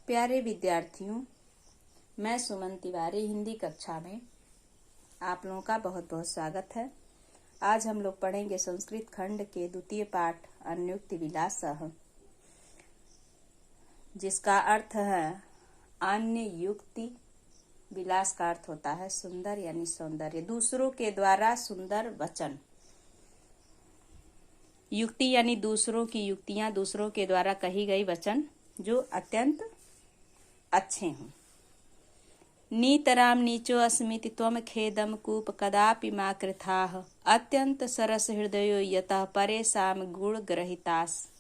प्यारे विद्यार्थियों, मैं सुमन तिवारी हिंदी कक्षा में आप लोगों का बहुत बहुत स्वागत है। आज हम लोग पढ़ेंगे संस्कृत खंड के द्वितीय पाठ अन्योक्ति विलासः, जिसका अर्थ है अन्य युक्ति। विलास का अर्थ होता है सुंदर यानी सौंदर्य, दूसरों के द्वारा सुंदर वचन। युक्ति यानी दूसरों की युक्तियां, दूसरों के द्वारा कही गई वचन जो अत्यंत अच्छे हों। नीतराम नीचो अस्मिति त्वम खेदम कूप कदापि मा कृथाः अत्यंत सरस हृदयो यतः परेशान गुण ग्रहितास।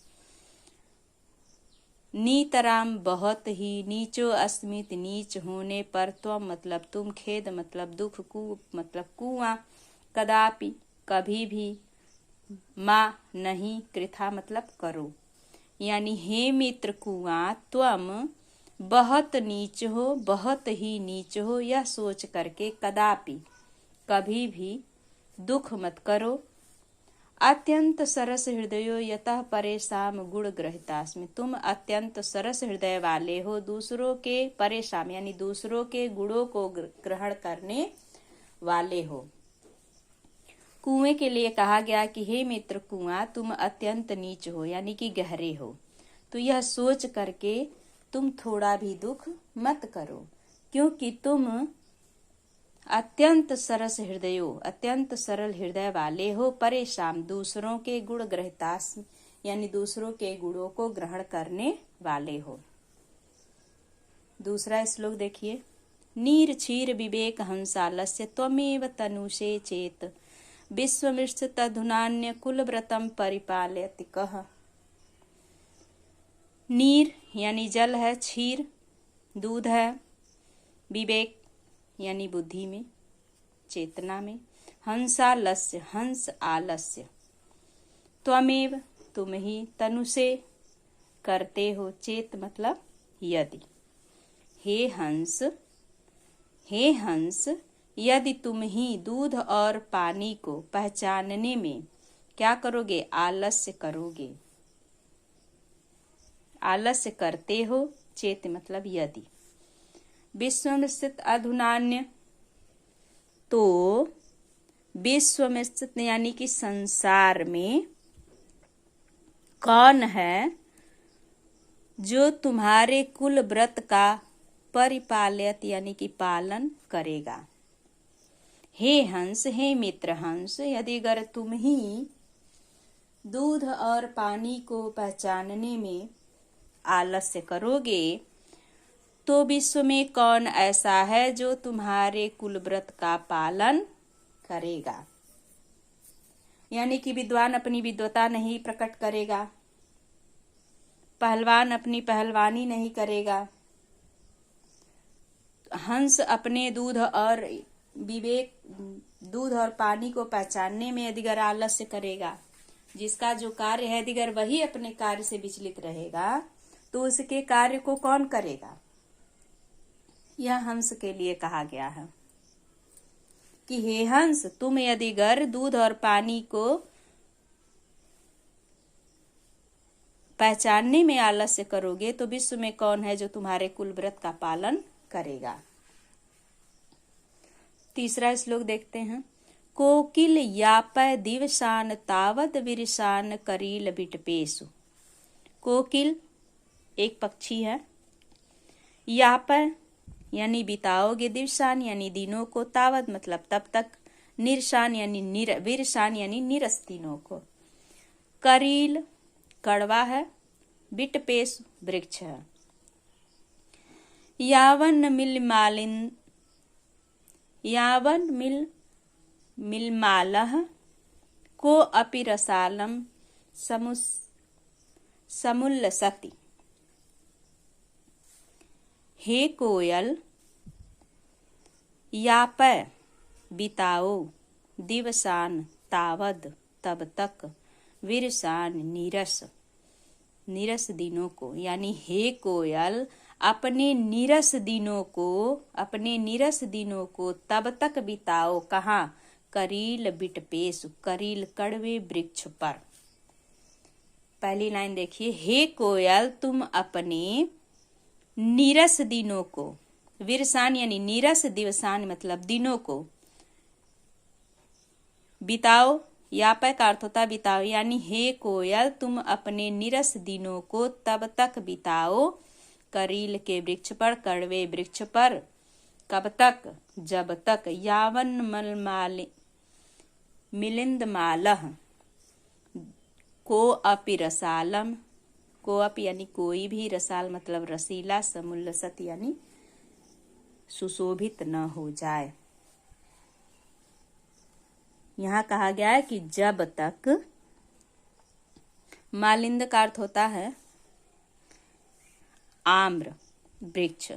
नीतराम बहुत ही, नीचो अस्मित नीच होने पर, त्वम मतलब तुम, खेद मतलब दुख, कूप मतलब कुआं, कदापि कभी भी, मां नहीं, कृथा मतलब करो। यानी हे मित्र कुआं, तुम बहुत नीच हो, बहुत ही नीच हो, यह सोच करके कदापि कभी भी दुख मत करो। अत्यंत सरस हृदयो यतः परेशान गुण ग्रहितास्मि, तुम अत्यंत सरस हृदय वाले हो, दूसरों के परेशान यानी दूसरों के गुणों को ग्रहण करने वाले हो। कुएं के लिए कहा गया कि हे मित्र कुआं, तुम अत्यंत नीच हो यानी कि गहरे हो, तो यह सोच करके तुम थोड़ा भी दुख मत करो, क्योंकि तुम अत्यंत सरस हृदयो, अत्यंत सरल हृदय वाले हो, परेशान दूसरों के गुण ग्रहितास यानी दूसरों के गुणों को ग्रहण करने वाले हो। दूसरा श्लोक देखिए। नीर क्षीर विवेक हंसालस्य त्वमेव तनुषे चेत विश्वमृष्ट तधुनान्य कुलव्रतम परिपालयति कः। नीर यानी जल है, क्षीर दूध है, विवेक यानी बुद्धि में, चेतना में, हंसालस्य हंस आलस्य, त्वमेव तुम ही, तनु से करते हो, चेत मतलब यदि। हे हंस यदि तुम ही दूध और पानी को पहचानने में क्या करोगे, आलस्य करोगे, आलस्य करते हो, चेत मतलब यदि। विश्व में स्थित अधुनान्य, तो विश्व में स्थित यानी कि संसार में कौन है जो तुम्हारे कुल व्रत का परिपालयत यानी कि पालन करेगा। हे हंस, हे मित्र हंस, यदि अगर तुम ही दूध और पानी को पहचानने में आलस्य करोगे, तो विश्व में कौन ऐसा है जो तुम्हारे कुलव्रत का पालन करेगा। यानी कि विद्वान अपनी विद्वता नहीं प्रकट करेगा, पहलवान अपनी पहलवानी नहीं करेगा, हंस अपने दूध और विवेक, दूध और पानी को पहचानने में यदि अगर आलस्य करेगा, जिसका जो कार्य है यदि अगर वही अपने कार्य से विचलित रहेगा, तो उसके कार्य को कौन करेगा। यह हंस के लिए कहा गया है कि हे हंस, तुम यदि अगर दूध और पानी को पहचानने में आलस्य करोगे, तो विश्व में कौन है जो तुम्हारे कुलव्रत का पालन करेगा। तीसरा श्लोक देखते हैं। कोकिल यापय दिवसान तावद विरसान करील बिटपेसु। कोकिल एक पक्षी है, यापय यानी बिताओगे, दिवसान यानी दिनों को, तावद मतलब तब तक, निरसान यानी विरसान यानी निरस दिनों को, करील कड़वा है, बिटपेस वृक्ष है। यावन मिलमालः को अपि रसालम समुल्लसति। हे कोयल, यापय बिताओ, दिवसान तावद तब तक, विरसान निरस दिनों को, यानी हे कोयल अपने निरस दिनों को तब तक बिताओ, कहाँ, करील बिटपेस, करील कड़वे वृक्ष पर। पहली लाइन देखिए। हे कोयल, तुम अपने नीरस दिनों को, विरसान यानी नीरस, दिवसान मतलब दिनों को, बिताओ, यापय का अर्थ होता बिताओ, यानी हे कोयल तुम अपने नीरस दिनों को तब तक बिताओ करील के वृक्ष पर, कड़वे वृक्ष पर। कब तक? जब तक यावन मलमालि मिलिंद मालह को अपि रसालम, को अपि यानी कोई भी, रसाल मतलब रसीला, समुल्लसत यानी सुशोभित न हो जाए। यहाँ कहा गया है कि जब तक, मालिंद का अर्थ होता है आम्र वृक्ष,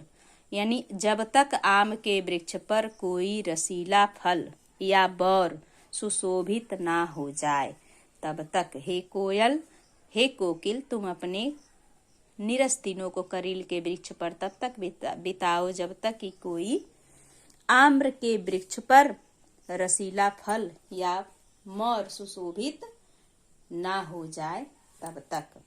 यानी जब तक आम के वृक्ष पर कोई रसीला फल या बौर सुशोभित ना हो जाए तब तक हे कोयल, हे कोकिल तुम अपने नीरस दिनों को करील के वृक्ष पर तब तक बिताओ जब तक कि कोई आम्र के वृक्ष पर रसीला फल या मौर सुशोभित ना हो जाए तब तक।